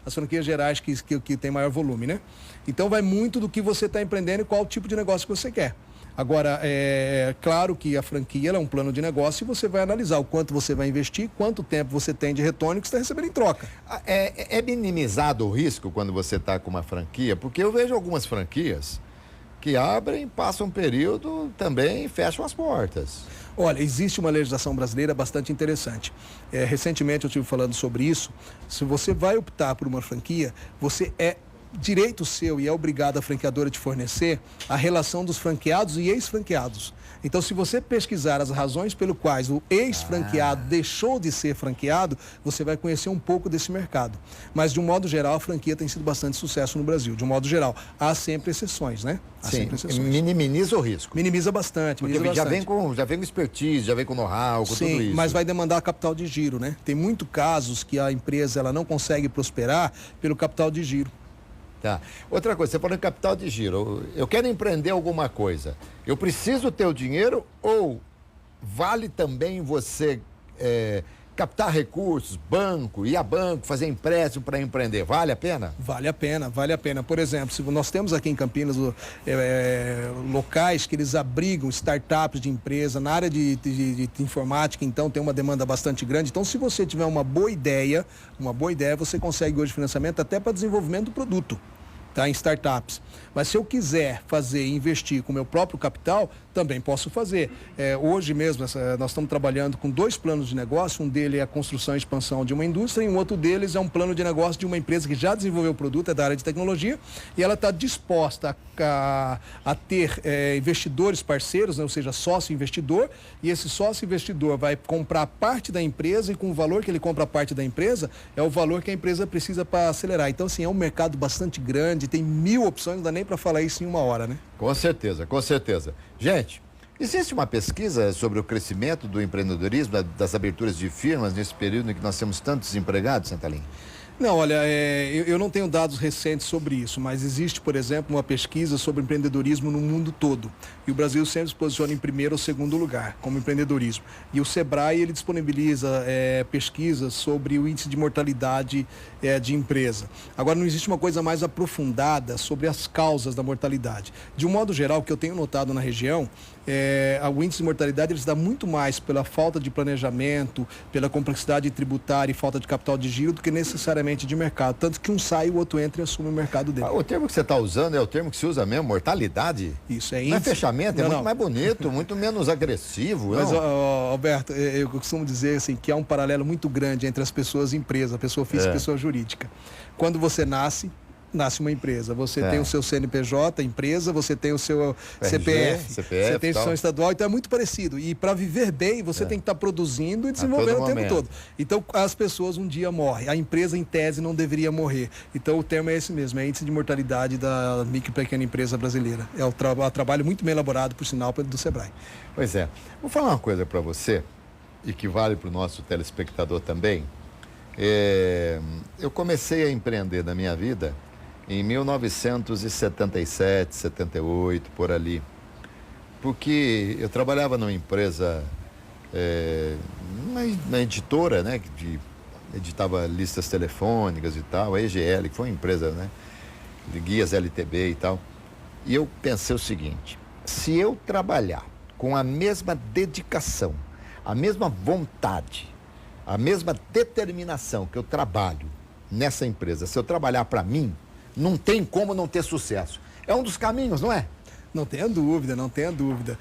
as franquias gerais que tem maior volume, né? Então vai muito do que você está empreendendo e qual tipo de negócio que você quer. Agora, é claro que a franquia é um plano de negócio e você vai analisar o quanto você vai investir, quanto tempo você tem de retorno que você está recebendo em troca.
É minimizado o risco quando você está com uma franquia? Porque eu vejo algumas franquias que abrem, passam um período, também fecham as portas.
Olha, existe uma legislação brasileira bastante interessante. Recentemente eu estive falando sobre isso. Se você vai optar por uma franquia, você é direito seu e é obrigado a franqueadora te fornecer a relação dos franqueados e ex-franqueados. Então, se você pesquisar as razões pelo quais o ex-franqueado deixou de ser franqueado, você vai conhecer um pouco desse mercado. Mas, de um modo geral, a franquia tem sido bastante sucesso no Brasil. De um modo geral, há sempre exceções, né? Há sempre exceções.
Minimiza o risco.
Minimiza bastante.
Porque já vem com expertise, já vem com know-how, com tudo isso.
Mas vai demandar capital de giro, né? Tem muitos casos que a empresa ela não consegue prosperar pelo capital de giro.
Tá. Outra coisa, você falou em capital de giro. Eu quero empreender alguma coisa. Eu preciso ter o dinheiro ou vale também você captar recursos, ir a banco, fazer empréstimo para empreender? Vale a pena?
Vale a pena, vale a pena. Por exemplo, se nós temos aqui em Campinas locais que eles abrigam startups de empresa na área de informática, então tem uma demanda bastante grande. Então, se você tiver uma boa ideia, você consegue hoje financiamento até para desenvolvimento do produto. Tá, em startups. Mas se eu quiser fazer e investir com o meu próprio capital, também posso fazer. Hoje mesmo, nós estamos trabalhando com 2 planos de negócio. Um deles é a construção e expansão de uma indústria e um outro deles é um plano de negócio de uma empresa que já desenvolveu o produto, é da área de tecnologia, e ela está disposta a ter investidores parceiros, né, ou seja, sócio investidor, e esse sócio investidor vai comprar parte da empresa e com o valor que ele compra a parte da empresa, é o valor que a empresa precisa para acelerar. Então, assim, é um mercado bastante grande, tem 1000 opções, não dá nem para falar isso em uma hora, né?
Com certeza, com certeza. Gente, existe uma pesquisa sobre o crescimento do empreendedorismo, das aberturas de firmas nesse período em que nós temos tantos desempregados, Santalim?
Não, olha, eu não tenho dados recentes sobre isso, mas existe, por exemplo, uma pesquisa sobre empreendedorismo no mundo todo. E o Brasil sempre se posiciona em primeiro ou segundo lugar, como empreendedorismo. E o Sebrae, ele disponibiliza pesquisas sobre o índice de mortalidade de empresa. Agora, não existe uma coisa mais aprofundada sobre as causas da mortalidade. De um modo geral, o que eu tenho notado na região, o índice de mortalidade ele se dá muito mais pela falta de planejamento, pela complexidade tributária e falta de capital de giro do que necessariamente de mercado. Tanto que um sai, o outro entra e assume o mercado dele.
O termo que você está usando é o termo que se usa mesmo, mortalidade?
Isso, é índice.
Não é fechamento, muito mais bonito, muito menos agressivo.
Mas, Alberto, eu costumo dizer assim, que há um paralelo muito grande entre as pessoas e empresa, a pessoa física e a pessoa jurídica. Quando você nasce uma empresa. Você tem o seu CNPJ, empresa, você tem o seu CPF, você tem instituição estadual, então é muito parecido. E para viver bem, você tem que estar produzindo e desenvolvendo o tempo todo. Então, as pessoas um dia morrem. A empresa, em tese, não deveria morrer. Então, o termo é esse mesmo, é índice de mortalidade da micro e pequena empresa brasileira. É um trabalho muito bem elaborado, por sinal, do Sebrae.
Pois é. Vou falar uma coisa para você, e que vale para o nosso telespectador também. Eu comecei a empreender na minha vida em 1977, 78, por ali. Porque eu trabalhava numa empresa, uma editora, né, que editava listas telefônicas e tal, a EGL, que foi uma empresa, né, de guias LTB e tal. E eu pensei o seguinte, se eu trabalhar com a mesma dedicação, a mesma vontade, a mesma determinação que eu trabalho nessa empresa, se eu trabalhar para mim, não tem como não ter sucesso. É um dos caminhos, não é?
Não tenha dúvida, não tenha dúvida.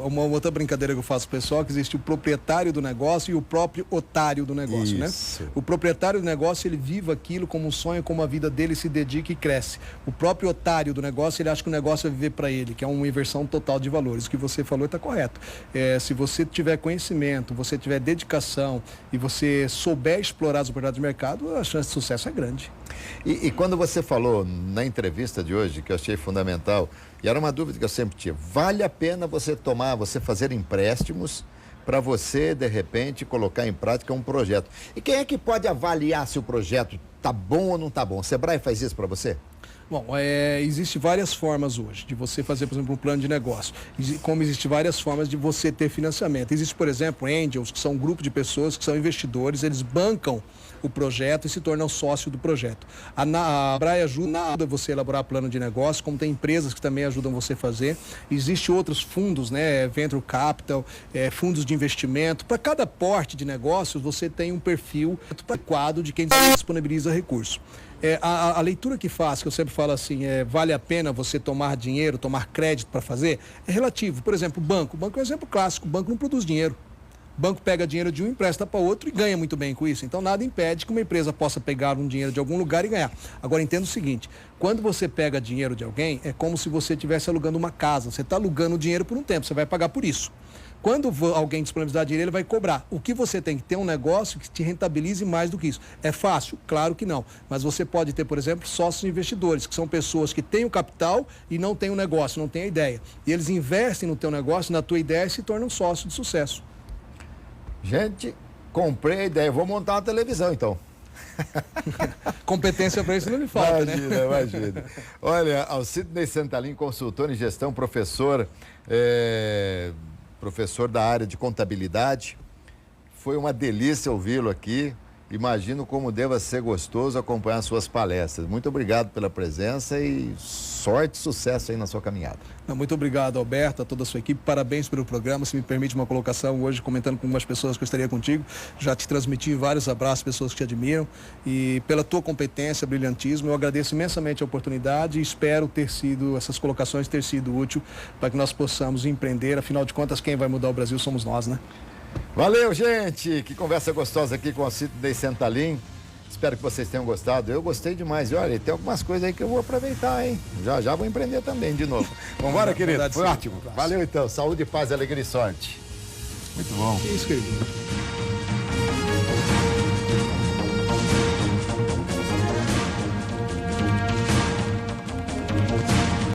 Uma outra brincadeira que eu faço, pessoal, que existe o proprietário do negócio e o próprio otário do negócio,
Isso.
né? O proprietário do negócio, ele vive aquilo como um sonho, como a vida dele se dedica e cresce. O próprio otário do negócio, ele acha que o negócio vai viver para ele, que é uma inversão total de valores. O que você falou está correto. Se você tiver conhecimento, você tiver dedicação e você souber explorar as oportunidades de mercado, a chance de sucesso é grande.
E quando você falou na entrevista de hoje, que eu achei fundamental, e era uma dúvida que eu sempre tive, vale a pena você fazer empréstimos para você, de repente, colocar em prática um projeto? E quem é que pode avaliar se o projeto está bom ou não está bom? O Sebrae faz isso para você?
Bom, existem várias formas hoje de você fazer, por exemplo, um plano de negócio. Como existem várias formas de você ter financiamento. Existe, por exemplo, angels, que são um grupo de pessoas que são investidores, eles bancam o projeto e se tornam sócio do projeto. A Sebrae ajuda você a elaborar plano de negócio, como tem empresas que também ajudam você a fazer. Existem outros fundos, né, Venture Capital, fundos de investimento. Para cada porte de negócio, você tem um perfil adequado de quem disponibiliza recurso. A leitura que faz, que eu sempre falo assim, vale a pena você tomar dinheiro, tomar crédito para fazer, é relativo. Por exemplo, o banco. O banco é um exemplo clássico. O banco não produz dinheiro. O banco pega dinheiro de um, empresta para outro e ganha muito bem com isso. Então nada impede que uma empresa possa pegar um dinheiro de algum lugar e ganhar. Agora entenda o seguinte, quando você pega dinheiro de alguém, é como se você estivesse alugando uma casa. Você está alugando o dinheiro por um tempo, você vai pagar por isso. Quando alguém disponibilizar dinheiro, ele vai cobrar. O que você tem que ter um negócio que te rentabilize mais do que isso. É fácil? Claro que não. Mas você pode ter, por exemplo, sócios investidores, que são pessoas que têm o capital e não têm o negócio, não têm a ideia. E eles investem no teu negócio, na tua ideia e se tornam sócios de sucesso.
Gente, comprei a ideia. Vou montar uma televisão, então.
Competência para isso não me falta,
imagina,
né?
Imagina. Olha, Alcidney Santalim, consultor em gestão, professor da área de contabilidade. Foi uma delícia ouvi-lo aqui. Imagino como deva ser gostoso acompanhar suas palestras. Muito obrigado pela presença e sorte e sucesso aí na sua caminhada.
Muito obrigado, Alberto, a toda a sua equipe. Parabéns pelo programa. Se me permite uma colocação hoje, comentando com algumas pessoas que eu estaria contigo. Já te transmiti vários abraços, pessoas que te admiram. E pela tua competência, brilhantismo, eu agradeço imensamente a oportunidade e espero essas colocações ter sido útil para que nós possamos empreender. Afinal de contas, quem vai mudar o Brasil somos nós, né?
Valeu, gente! Que conversa gostosa aqui com o Alcidney Santalim. Espero que vocês tenham gostado. Eu gostei demais. E olha, tem algumas coisas aí que eu vou aproveitar, hein? Já vou empreender também, de novo. Vambora, querido. Foi ótimo. Valeu, então. Saúde, paz, alegria e sorte. Muito bom.
Que isso, querido.